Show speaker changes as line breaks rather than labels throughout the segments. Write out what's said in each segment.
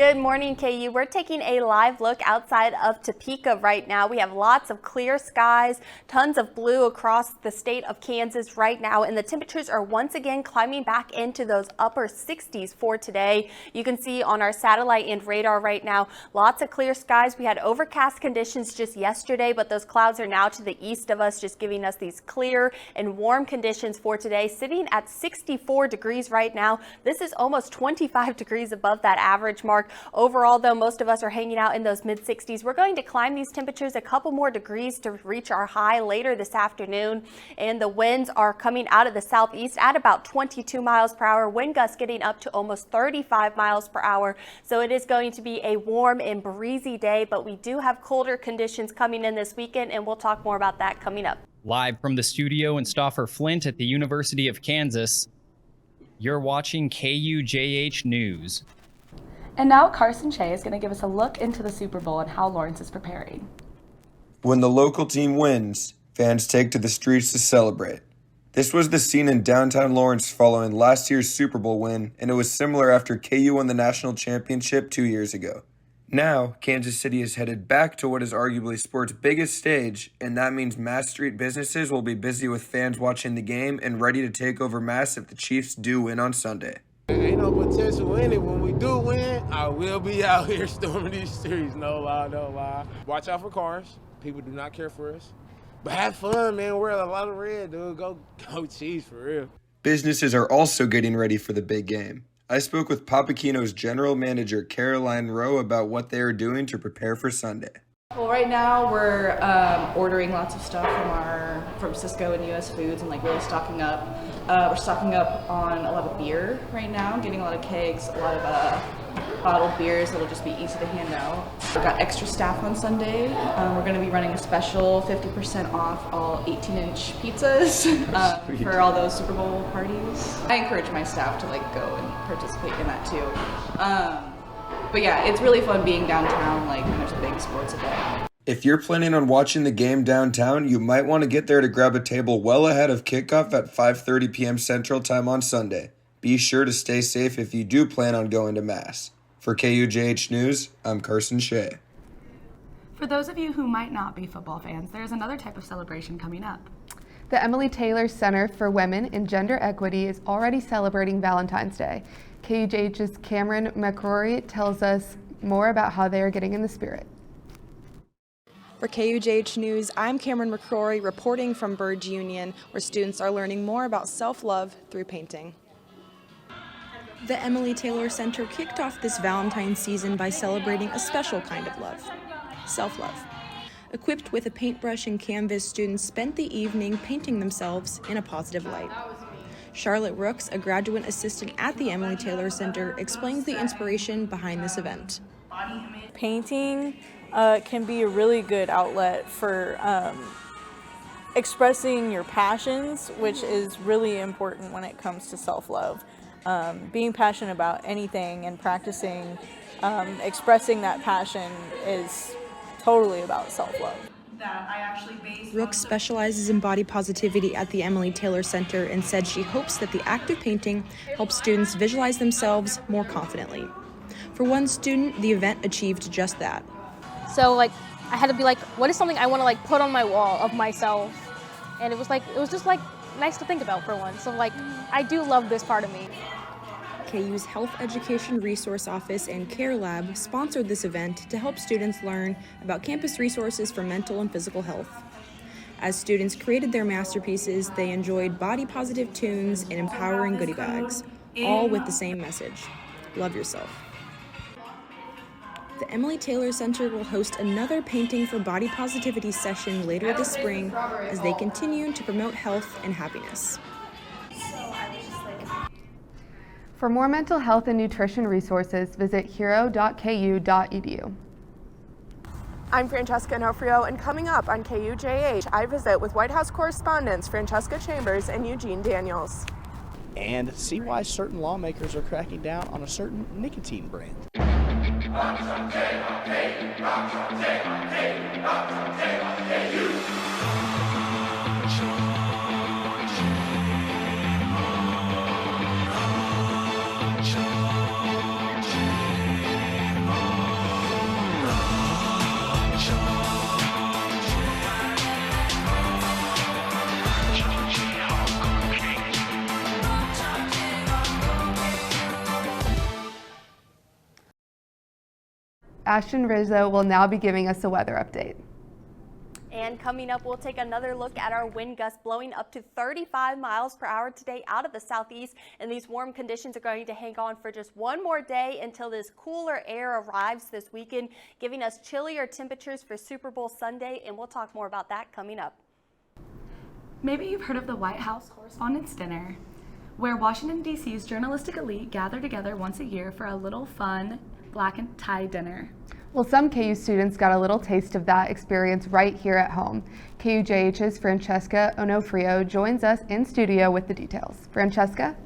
Good morning, KU. We're taking a live look outside of Topeka right now. We have lots of clear skies, tons of blue across the state of Kansas right now, and the temperatures are once again climbing back into those upper 60s for today. You can see on our satellite and radar right now, lots of clear skies. We had overcast conditions just yesterday, but those clouds are now to the east of us, just giving us these clear and warm conditions for today, sitting at 64 degrees right now. This is almost 25 degrees above that average mark. Overall, though, most of us are hanging out in those mid-60s. We're going to climb these temperatures a couple more degrees to reach our high later this afternoon, and the winds are coming out of the southeast at about 22 miles per hour, wind gusts getting up to almost 35 miles per hour. So it is going to be a warm and breezy day, but we do have colder conditions coming in this weekend, and we'll talk more about that coming up.
Live from the studio in Stauffer Flint at the University of Kansas, you're watching KUJH News.
And now Carson Shea is going to give us a look into the Super Bowl and how Lawrence is preparing.
When the local team wins, fans take to the streets to celebrate. This was the scene in downtown Lawrence following last year's Super Bowl win, and it was similar after KU won the national championship 2 years ago. Now, Kansas City is headed back to what is arguably sport's biggest stage, and that means Mass Street businesses will be busy with fans watching the game and ready to take over Mass if the Chiefs do win on Sunday.
Ain't no potential in it. When we do win, I will be out here storming these streets. No lie, no lie. Watch out for cars. People do not care for us. But have fun, man. Wear a lot of red, dude. Go Chiefs for real.
Businesses are also getting ready for the big game. I spoke with Papakino's general manager, Caroline Rowe, about what they are doing to prepare for Sunday.
Well, right now we're ordering lots of stuff from Cisco and US Foods and really stocking up. We're stocking up on a lot of beer right now, getting a lot of kegs, a lot of bottled beers that'll just be easy to hand out. We've got extra staff on Sunday. We're going to be running a special 50% off all 18-inch pizzas for all those Super Bowl parties. I encourage my staff to go and participate in that too. But yeah, it's really fun being downtown, when there's a big sports event.
If you're planning on watching the game downtown, you might want to get there to grab a table well ahead of kickoff at 5:30 p.m. Central Time on Sunday. Be sure to stay safe if you do plan on going to Mass. For KUJH News, I'm Carson Shea.
For those of you who might not be football fans, there's another type of celebration coming up.
The Emily Taylor Center for Women and Gender Equity is already celebrating Valentine's Day. KUJH's Cameron McCrory tells us more about how they are getting in the spirit.
For KUJH News, I'm Cameron McCrory reporting from Burge Union, where students are learning more about self-love through painting. The Emily Taylor Center kicked off this Valentine's season by celebrating a special kind of love, self-love. Equipped with a paintbrush and canvas, students spent the evening painting themselves in a positive light. Charlotte Rooks, a graduate assistant at the Emily Taylor Center, explains the inspiration behind this event.
Painting can be a really good outlet for expressing your passions, which is really important when it comes to self-love. Being passionate about anything and practicing expressing that passion is totally about self-love.
Rooks specializes in body positivity at the Emily Taylor Center and said she hopes that the act of painting helps students visualize themselves more confidently. For one student, the event achieved just that.
So I had to be what is something I want to put on my wall of myself? And it was just nice to think about for once. So I do love this part of me.
KU's Health Education Resource Office and Care Lab sponsored this event to help students learn about campus resources for mental and physical health. As students created their masterpieces, they enjoyed body-positive tunes and empowering goodie bags, all with the same message: love yourself. The Emily Taylor Center will host another Painting for Body Positivity session later this spring as they continue to promote health and happiness.
For more mental health and nutrition resources, visit hero.ku.edu.
I'm Francesca Onofrio, and coming up on KUJH, I visit with White House correspondents Francesca Chambers and Eugene Daniels.
And see why certain lawmakers are cracking down on a certain nicotine brand.
Ashton Rizzo will now be giving us a weather update.
And coming up, we'll take another look at our wind gusts blowing up to 35 miles per hour today out of the southeast. And these warm conditions are going to hang on for just one more day until this cooler air arrives this weekend, giving us chillier temperatures for Super Bowl Sunday. And we'll talk more about that coming up.
Maybe you've heard of the White House Correspondents' Dinner, where Washington, D.C.'s journalistic elite gather together once a year for a little fun black and tie dinner.
Well, some KU students got a little taste of that experience right here at home. KUJH's Francesca Onofrio joins us in studio with the details. Francesca?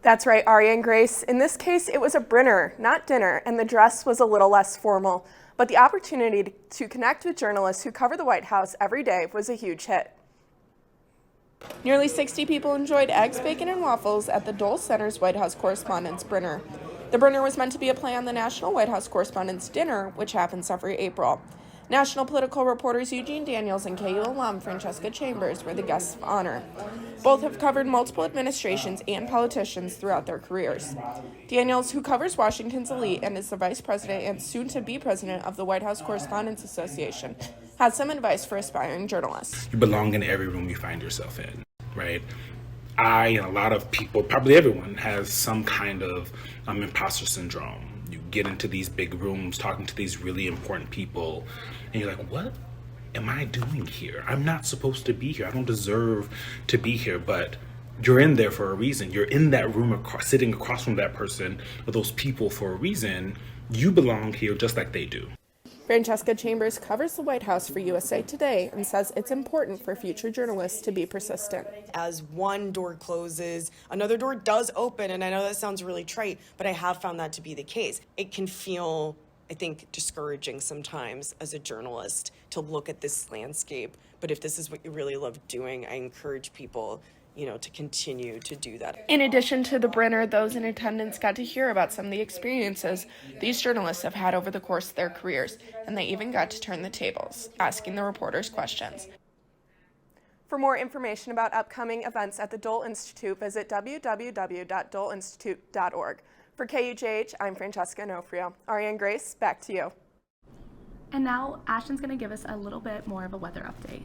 That's right, Aria and Grace. In this case, it was a Brinner, not dinner, and the dress was a little less formal. But the opportunity to connect with journalists who cover the White House every day was a huge hit. Nearly 60 people enjoyed eggs, bacon, and waffles at the Dole Center's White House Correspondents' Brinner. The Brinner was meant to be a play on the National White House Correspondents' Dinner, which happens every April. National political reporters Eugene Daniels and KU alum Francesca Chambers were the guests of honor. Both have covered multiple administrations and politicians throughout their careers. Daniels, who covers Washington's elite and is the vice president and soon-to-be president of the White House Correspondents Association, has some advice for aspiring journalists.
You belong in every room you find yourself in, right? I and a lot of people, probably everyone, has some kind of imposter syndrome. You get into these big rooms talking to these really important people, and you're like, what am I doing here? I'm not supposed to be here. I don't deserve to be here, but you're in there for a reason. You're in that room, sitting across from that person or those people for a reason. You belong here just like they do.
Francesca Chambers covers the White House for USA Today and says it's important for future journalists to be persistent.
As one door closes, another door does open, and I know that sounds really trite, but I have found that to be the case. It can feel, I think, discouraging sometimes as a journalist to look at this landscape, but if this is what you really love doing, I encourage people to continue to do that.
In addition to the Brinner, those in attendance got to hear about some of the experiences these journalists have had over the course of their careers, and they even got to turn the tables, asking the reporters questions. For more information about upcoming events at the Dole Institute, visit www.doleinstitute.org. For KUJH, I'm Francesca Onofrio. Aria and Grace, back to you.
And now Ashton's going to give us a little bit more of a weather update.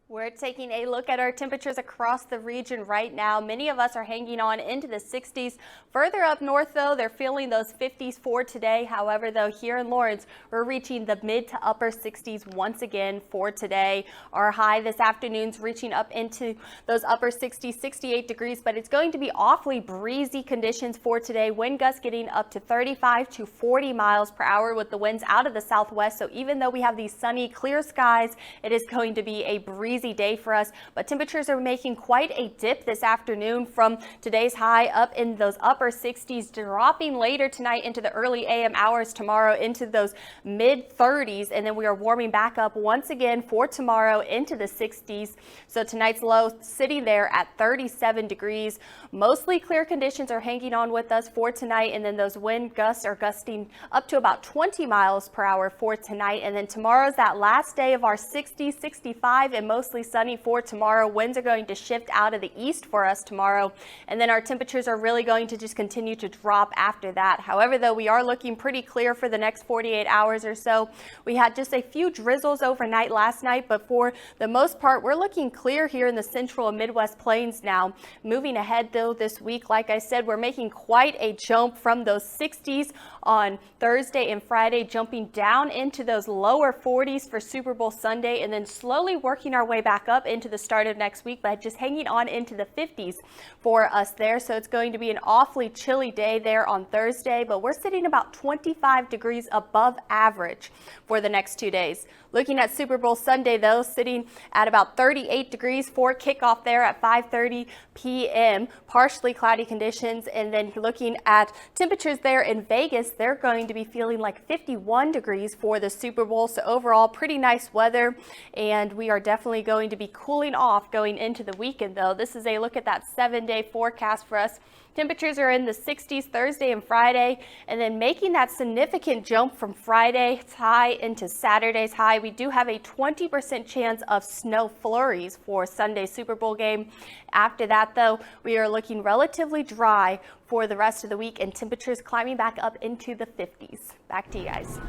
We're taking a look at our temperatures across the region right now. Many of us are hanging on into the 60s. Further up north, though, they're feeling those 50s for today. However, though, here in Lawrence, we're reaching the mid to upper 60s once again for today. Our high this afternoon's reaching up into those upper 60s, 68 degrees, but it's going to be awfully breezy conditions for today. Wind gusts getting up to 35 to 40 miles per hour with the winds out of the southwest. So even though we have these sunny, clear skies, it is going to be a breezy day for us, but temperatures are making quite a dip this afternoon from today's high up in those upper 60s, dropping later tonight into the early AM hours tomorrow into those mid 30s, and then we are warming back up once again for tomorrow into the 60s. So tonight's low sitting there at 37 degrees. Mostly clear conditions are hanging on with us for tonight, and then those wind gusts are gusting up to about 20 miles per hour for tonight, and then tomorrow's that last day of our 60, 65, and mostly sunny for tomorrow. Winds are going to shift out of the east for us tomorrow, and then our temperatures are really going to just continue to drop after that. However, though, we are looking pretty clear for the next 48 hours or so. We had just a few drizzles overnight last night, but for the most part, we're looking clear here in the central and Midwest plains now. Moving ahead, though, this week, like I said, we're making quite a jump from those 60s on Thursday and Friday, jumping down into those lower 40s for Super Bowl Sunday, and then slowly working our way back up into the start of next week, but just hanging on into the 50s for us there. So it's going to be an awfully chilly day there on Thursday, but we're sitting about 25 degrees above average for the next 2 days. Looking at Super Bowl Sunday, though, sitting at about 38 degrees for kickoff there at 5:30 p.m. Partially cloudy conditions, and then looking at temperatures there in Vegas, they're going to be feeling like 51 degrees for the Super Bowl. So overall, pretty nice weather, and we are definitely definitely going to be cooling off going into the weekend, though. This is a look at that 7-day forecast for us. Temperatures are in the 60s Thursday and Friday, and then making that significant jump from Friday's high into Saturday's high. We do have a 20% chance of snow flurries for Sunday's Super Bowl game. After that, though, we are looking relatively dry for the rest of the week, and temperatures climbing back up into the 50s. Back to you guys.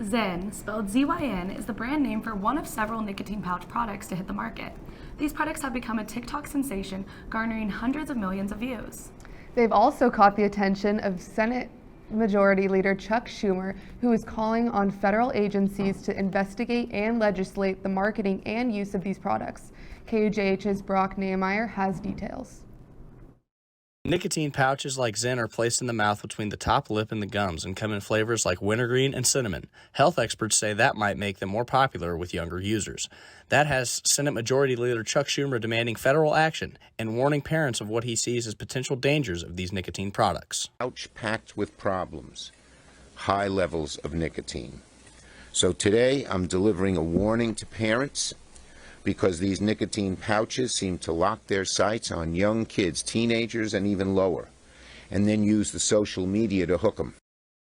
Zyn, spelled Z-Y-N, is the brand name for one of several nicotine pouch products to hit the market. These products have become a TikTok sensation, garnering hundreds of millions of views.
They've also caught the attention of Senate Majority Leader Chuck Schumer, who is calling on federal agencies to investigate and legislate the marketing and use of these products. KUJH's Brock Nehemiah has details.
Nicotine pouches like Zyn are placed in the mouth between the top lip and the gums and come in flavors like wintergreen and cinnamon. Health experts say that might make them more popular with younger users. That has Senate Majority Leader Chuck Schumer demanding federal action and warning parents of what he sees as potential dangers of these nicotine products.
Pouch packed with problems, high levels of nicotine. So today I'm delivering a warning to parents because these nicotine pouches seem to lock their sights on young kids, teenagers, and even lower, and then use the social media to hook them.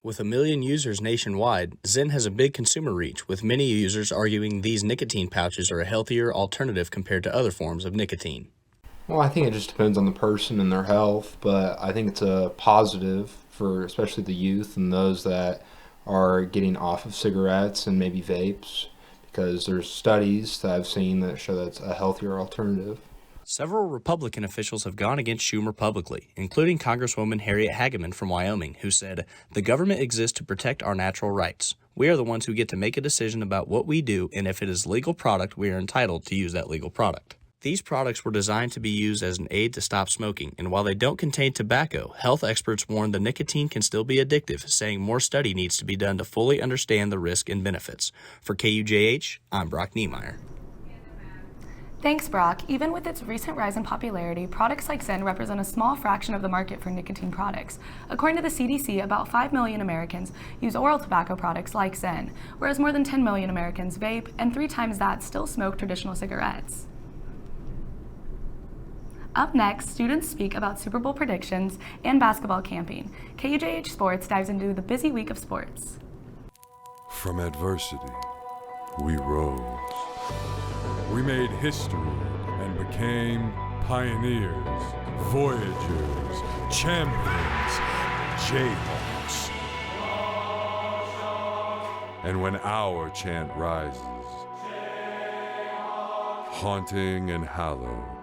With 1 million users nationwide, Zyn has a big consumer reach, with many users arguing these nicotine pouches are a healthier alternative compared to other forms of nicotine.
Well, I think it just depends on the person and their health, but I think it's a positive for especially the youth and those that are getting off of cigarettes and maybe vapes, because there's studies that I've seen that show that's a healthier alternative.
Several Republican officials have gone against Schumer publicly, including Congresswoman Harriet Hageman from Wyoming, who said, "The government exists to protect our natural rights. We are the ones who get to make a decision about what we do, and if it is a legal product, we are entitled to use that legal product." These products were designed to be used as an aid to stop smoking, and while they don't contain tobacco, health experts warn the nicotine can still be addictive, saying more study needs to be done to fully understand the risk and benefits. For KUJH, I'm Brock Nehemiah.
Thanks, Brock. Even with its recent rise in popularity, products like Zyn represent a small fraction of the market for nicotine products. According to the CDC, about 5 million Americans use oral tobacco products like Zyn, whereas more than 10 million Americans vape, and 3 times that still smoke traditional cigarettes. Up next, students speak about Super Bowl predictions and basketball camping. KUJH Sports dives into the busy week of sports.
From adversity, we rose. We made history and became pioneers, voyagers, champions, Jayhawks. And when our chant rises, haunting and hallowed,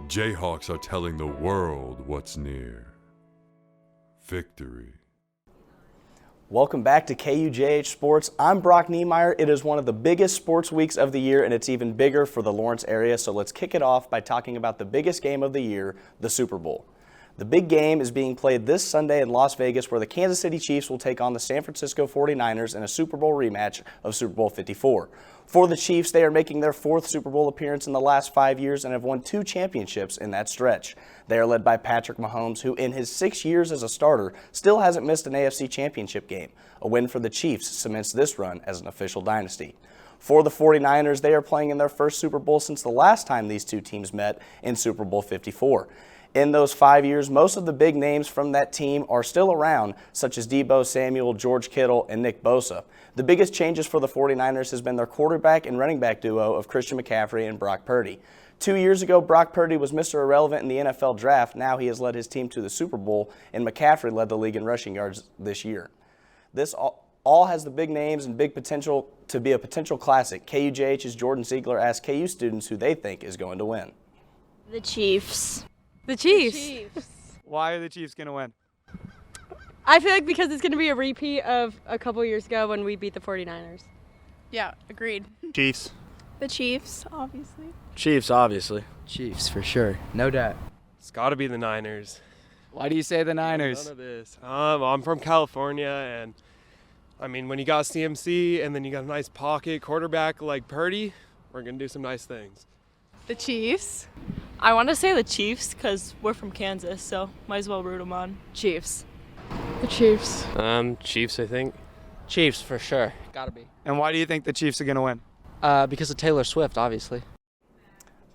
Jayhawks are telling the world what's near. Victory.
Welcome back to KUJH Sports. I'm Brock Nehemiah. It is one of the biggest sports weeks of the year, and it's even bigger for the Lawrence area. So let's kick it off by talking about the biggest game of the year, the Super Bowl. The big game is being played this Sunday in Las Vegas, where the Kansas City Chiefs will take on the San Francisco 49ers in a Super Bowl rematch of Super Bowl 54. For the Chiefs, they are making their 4th Super Bowl appearance in the last 5 years and have won 2 championships in that stretch. They are led by Patrick Mahomes, who in his 6 years as a starter still hasn't missed an AFC championship game. A win for the Chiefs cements this run as an official dynasty. For the 49ers, they are playing in their first Super Bowl since the last time these two teams met in Super Bowl 54. In those 5 years, most of the big names from that team are still around, such as Deebo Samuel, George Kittle, and Nick Bosa. The biggest changes for the 49ers has been their quarterback and running back duo of Christian McCaffrey and Brock Purdy. 2 years ago, Brock Purdy was Mr. Irrelevant in the NFL draft. Now he has led his team to the Super Bowl, and McCaffrey led the league in rushing yards this year. This all has the big names and big potential to be a potential classic. KUJH's Jordan Ziegler asked KU students who they think is going to win.
The Chiefs.
The Chiefs.
The Chiefs.
Why are the Chiefs going to win?
I feel like because it's going to be a repeat of a couple years ago when we beat the 49ers.
Yeah, agreed.
Chiefs.
The Chiefs, obviously.
Chiefs, obviously.
Chiefs, for sure. No doubt.
It's got to be the Niners.
Why do you say the Niners?
None of this. I'm from California, and I mean, when you got CMC and then you got a nice pocket quarterback like Purdy, we're going to do some nice things.
The Chiefs.
I want to say the Chiefs because we're from Kansas, so might as well root them on.
Chiefs.
The Chiefs.
Chiefs, I think.
Chiefs for sure. Gotta be.
And why do you think the Chiefs are going to win?
Because of Taylor Swift, obviously.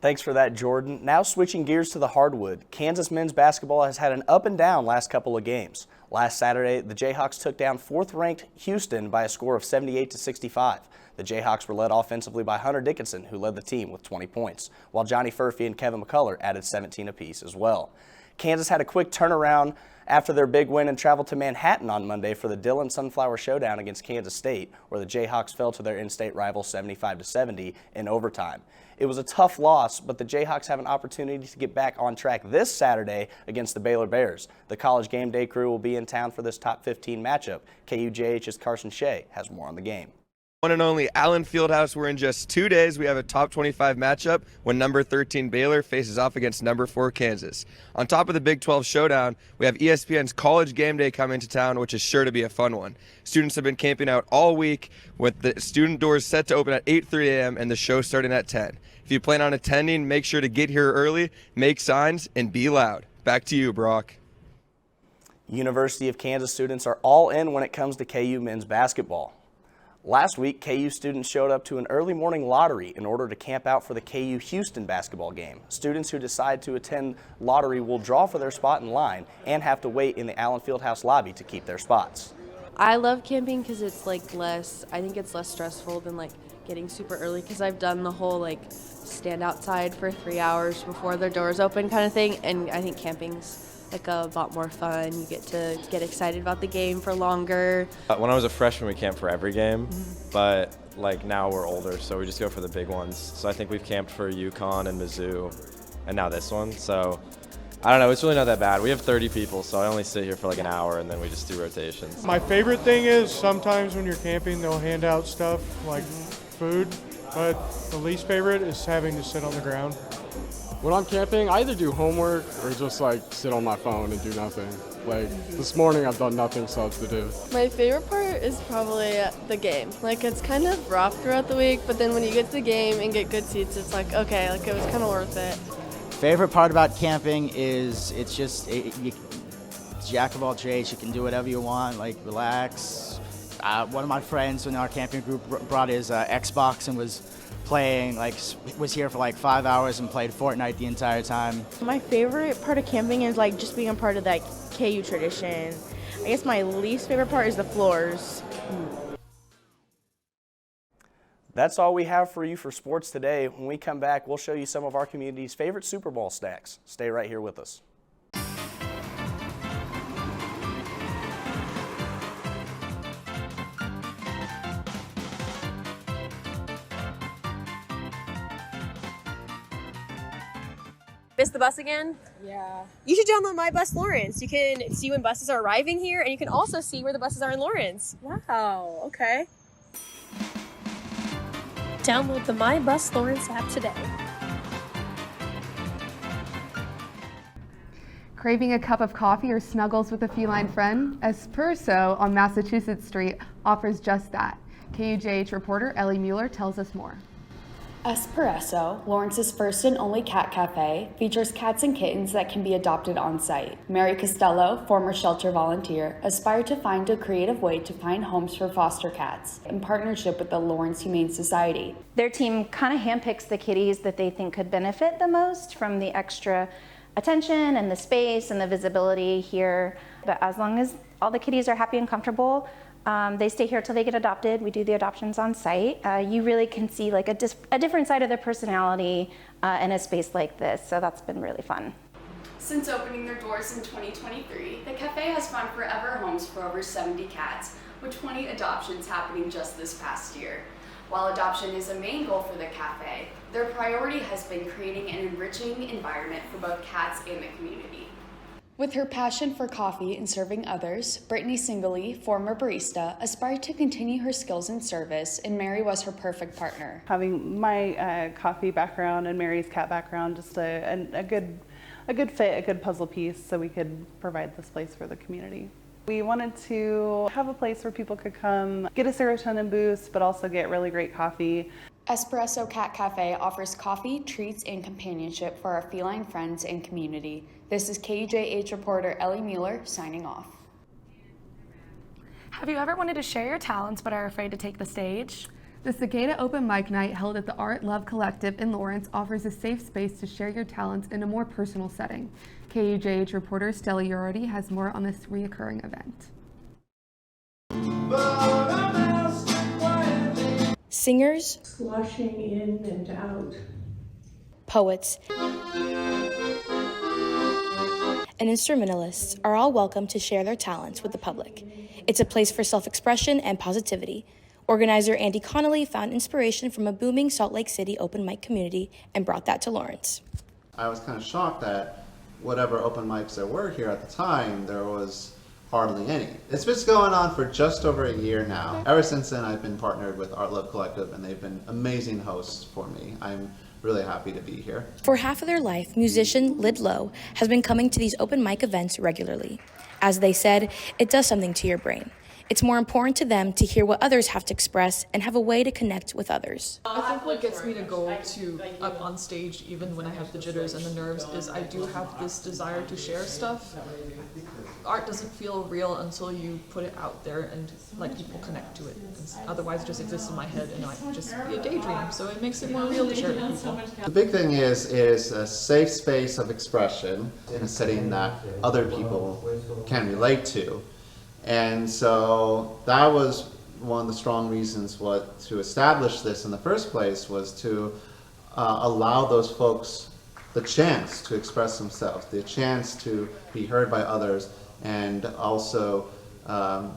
Thanks for that, Jordan. Now switching gears to the hardwood, Kansas men's basketball has had an up and down last couple of games. Last Saturday, the Jayhawks took down 4th-ranked Houston by a score of 78-65. The Jayhawks were led offensively by Hunter Dickinson, who led the team with 20 points, while Johnny Furphy and Kevin McCullough added 17 apiece as well. Kansas had a quick turnaround after their big win and traveled to Manhattan on Monday for the Dillon Sunflower Showdown against Kansas State, where the Jayhawks fell to their in-state rival 75-70 in overtime. It was a tough loss, but the Jayhawks have an opportunity to get back on track this Saturday against the Baylor Bears. The College Game Day crew will be in town for this top 15 matchup. KUJH's Carson Shea has more on the game.
One and only Allen Fieldhouse, where in just 2 days we have a top 25 matchup when number 13 Baylor faces off against number 4 Kansas. On top of the Big 12 showdown, we have ESPN's College Game Day coming to town, which is sure to be a fun one. Students have been camping out all week with the student doors set to open at 8:30 a.m. and the show starting at 10. If you plan on attending, make sure to get here early, make signs, and be loud. Back to you, Brock.
University of Kansas students are all in when it comes to KU men's basketball. Last week, KU students showed up to an early morning lottery in order to camp out for the KU Houston basketball game. Students who decide to attend lottery will draw for their spot in line and have to wait in the Allen Fieldhouse lobby to keep their spots.
I love camping because it's I think it's less stressful than getting super early, because I've done the whole stand outside for 3 hours before the doors open kind of thing, and I think camping's a lot more fun. You get to get excited about the game for longer.
When I was a freshman, we camped for every game, but now we're older, so we just go for the big ones. So I think we've camped for UConn and Mizzou, and now this one. So I don't know, it's really not that bad. We have 30 people, so I only sit here for an hour, and then we just do rotations.
My favorite thing is sometimes when you're camping, they'll hand out stuff like food, but the least favorite is having to sit on the ground.
When I'm camping, I either do homework or just sit on my phone and do nothing. This morning I've done nothing subs to do.
My favorite part is probably the game. It's kind of rough throughout the week, but then when you get to the game and get good seats, it's okay, it was kind of worth it.
Favorite part about camping is it's just it's jack of all trades. You can do whatever you want, relax. One of my friends in our camping group brought his Xbox and was playing, was here for 5 hours and played Fortnite the entire time.
My favorite part of camping is just being a part of that KU tradition. I guess my least favorite part is the floors.
That's all we have for you for sports today. When we come back, we'll show you some of our community's favorite Super Bowl snacks. Stay right here with us.
Missed the bus again?
Yeah.
You should download My Bus Lawrence. You can see when buses are arriving here, and you can also see where the buses are in Lawrence.
Wow, okay.
Download the My Bus Lawrence app today.
Craving a cup of coffee or snuggles with a feline friend? Espresso on Massachusetts Street offers just that. KUJH reporter Ellie Mueller tells us more.
Espresso, Lawrence's first and only cat cafe, features cats and kittens that can be adopted on site. Mary Costello, former shelter volunteer, aspired to find a creative way to find homes for foster cats in partnership with the Lawrence Humane Society.
Their team kind of handpicks the kitties that they think could benefit the most from the extra attention and the space and the visibility here. But as long as all the kitties are happy and comfortable, they stay here till they get adopted. We do the adoptions on site. You really can see a different side of their personality in a space like this, so that's been really fun.
Since opening their doors in 2023, the cafe has found forever homes for over 70 cats, with 20 adoptions happening just this past year. While adoption is a main goal for the cafe, their priority has been creating an enriching environment for both cats and the community.
With her passion for coffee and serving others, Brittany Singley, former barista, aspired to continue her skills in service, and Mary was her perfect partner.
Having my coffee background and Mary's cat background, just a good fit, a good puzzle piece, so we could provide this place for the community. We wanted to have a place where people could come get a serotonin boost, but also get really great coffee.
Espresso Cat Cafe offers coffee, treats, and companionship for our feline friends and community. This is KUJH reporter Ellie Mueller signing off.
Have you ever wanted to share your talents but are afraid to take the stage?
The Cicada Open Mic Night held at the Art Love Collective in Lawrence offers a safe space to share your talents in a more personal setting. KUJH reporter Stella Urodi has more on this reoccurring event.
Singers,
sloshing in and out,
poets, and instrumentalists are all welcome to share their talents with the public. It's a place for self-expression and positivity. Organizer Andy Connolly found inspiration from a booming Salt Lake City open mic community and brought that to Lawrence.
I was kind of shocked that whatever open mics there were here at the time, there was hardly any. It's been going on for just over a year now. Ever since then, I've been partnered with Art Love Collective, and they've been amazing hosts for me. I'm really happy to be here.
For half of their life, musician Lid Lowe has been coming to these open mic events regularly. As they said, it does something to your brain. It's more important to them to hear what others have to express and have a way to connect with others.
I think what gets me to go up on stage even when I have the jitters and the nerves is I do have this desire to share stuff. Art doesn't feel real until you put it out there and like people connect to it. Otherwise it just exists in my head and I just be a daydream. So it makes it more real to share it with people.
The big thing is a safe space of expression in a setting that other people can relate to. And so that was one of the strong reasons to establish this in the first place, was to allow those folks the chance to express themselves, the chance to be heard by others, and also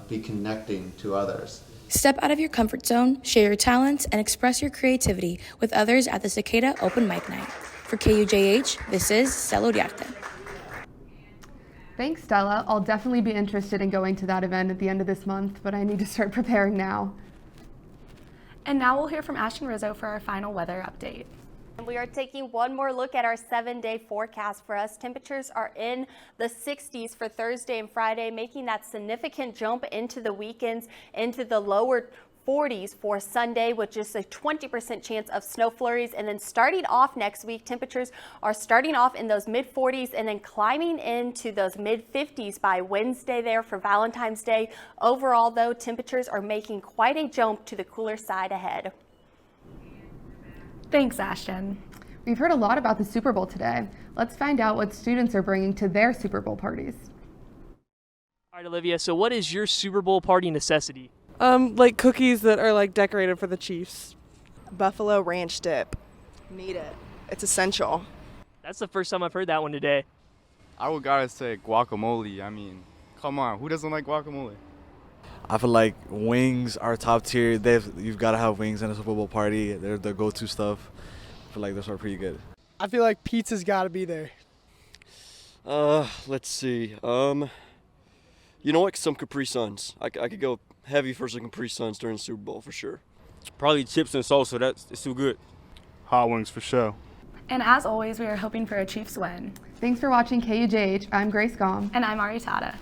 be connecting to others.
Step out of your comfort zone, share your talents, and express your creativity with others at the Cicada Open Mic Night. For KUJH, this is Stella Uriarte.
Thanks, Stella. I'll definitely be interested in going to that event at the end of this month, but I need to start preparing now.
And now we'll hear from Ashton Rizzo for our final weather update.
We are taking one more look at our 7-day forecast for us. Temperatures are in the 60s for Thursday and Friday, making that significant jump into the weekends, into the lower 40s for Sunday, with just a 20% chance of snow flurries. And then starting off next week, temperatures are starting off in those mid 40s and then climbing into those mid 50s by Wednesday there for Valentine's Day. Overall, though, temperatures are making quite a jump to the cooler side ahead.
Thanks, Ashton.
We've heard a lot about the Super Bowl today. Let's find out what students are bringing to their Super Bowl parties.
All right, Olivia, so what is your Super Bowl party necessity?
Like cookies that are like decorated for the Chiefs.
Buffalo ranch dip. Need it. It's essential.
That's the first time I've heard that one today.
I would gotta say guacamole. I mean, come on, who doesn't like guacamole?
I feel like wings are top tier. You've got to have wings in a Super Bowl party. They're the go-to stuff. I feel like those are pretty good.
I feel like pizza's got to be there.
Let's see. You know what? Some Capri Suns. I could go heavy for some Capri Suns during the Super Bowl for sure.
Probably chips and salsa. It's too good.
Hot wings for sure.
And as always, we are hoping for a Chiefs win.
Thanks for watching KUJH. I'm Grace Gom.
And I'm Ari Tada.